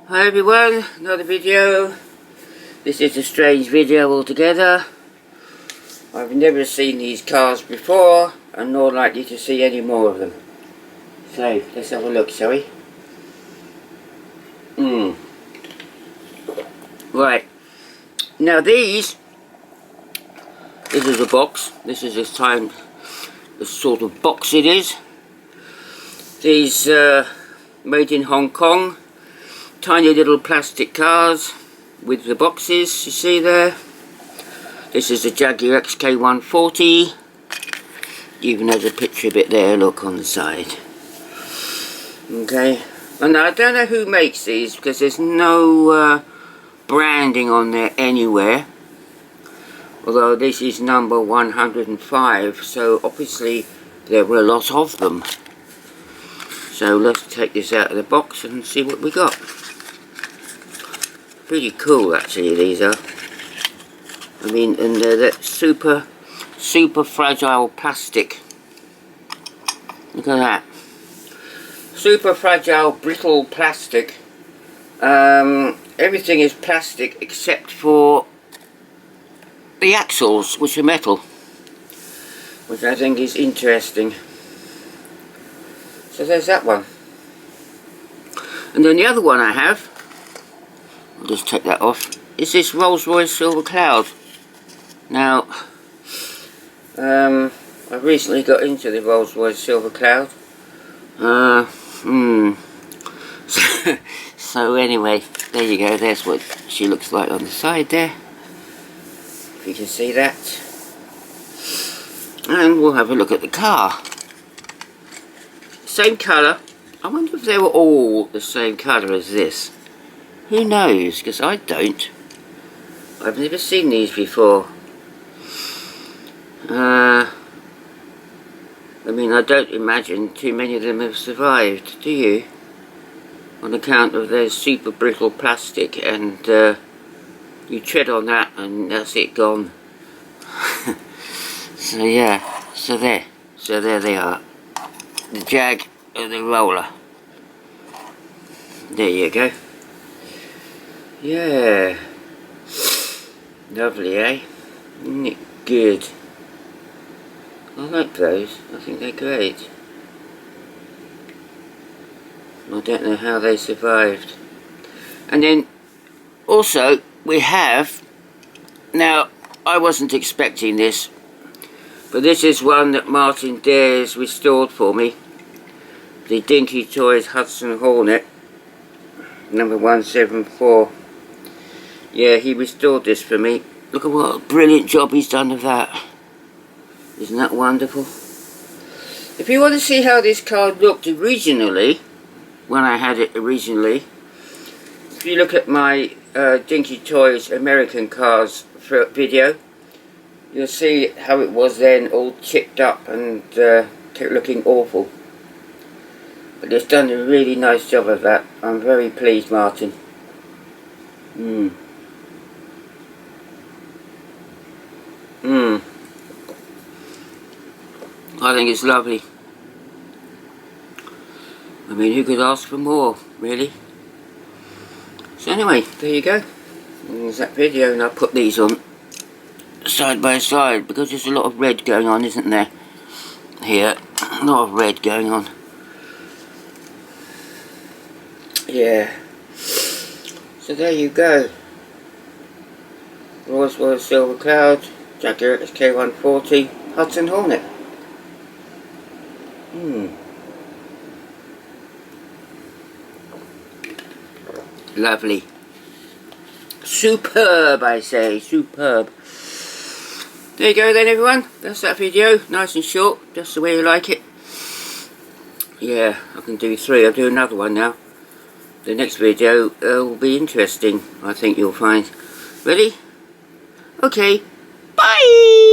Hi everyone, another video. This is a strange video altogether. I've never seen these cars before and nor likely to see any more of them. So, let's have a look, shall we? Right. Now this is a box. This is the sort of box it is. These made in Hong Kong. Tiny little plastic cars with the boxes you see there. This is the Jaguar XK140. Even has a picture of it there, look, on the side. Okay, and I don't know who makes these because there's no branding on there anywhere. Although this is number 105, so obviously there were a lot of them. So let's take this out of the box and see what we got. Pretty cool actually, these are. I mean, and they're that super fragile plastic. Look at that. Super fragile, brittle plastic. Everything is plastic except for the axles, which are metal. Which I think is interesting. So there's that one. And then the other one I have, I'll just take that off, is this Rolls-Royce Silver Cloud. Now, I've recently got into the Rolls-Royce Silver Cloud. So anyway, there you go, there's what she looks like on the side there. If you can see that. And we'll have a look at the car. Same colour. I wonder if they were all the same colour as this. Who knows, because I don't. I've never seen these before. I mean, I don't imagine too many of them have survived, do you? On account of their super brittle plastic, and you tread on that and that's it, gone. So yeah, so there they are. The Jag and the Roller. There you go. Yeah. Lovely, eh? Isn't it good? I like those. I think they're great. I don't know how they survived. And then also we have, now I wasn't expecting this, but this is one that Martin Dares restored for me. The Dinky Toys Hudson Hornet, number 174. Yeah, he restored this for me. Look at what a brilliant job he's done of that. Isn't that wonderful? If you want to see how this car looked originally, when I had it originally, if you look at my Dinky Toys American Cars video, you'll see how it was then, all chipped up and kept looking awful. But it's done a really nice job of that. I'm very pleased, Martin. I think it's lovely. I mean, who could ask for more, really? So anyway, there you go. There's that video, and I'll put these on side by side because there's a lot of red going on, isn't there? Here, a lot of red going on. Yeah. So there you go. Rolls-Royce Silver Cloud, Jaguar XK140, Hudson Hornet. Lovely. Superb, I say. Superb. There you go then, everyone. That's that video. Nice and short, just the way you like it. Yeah, I can do 3. I'll do another one now. The next video will be interesting, I think you'll find. Ready? Okay. Bye!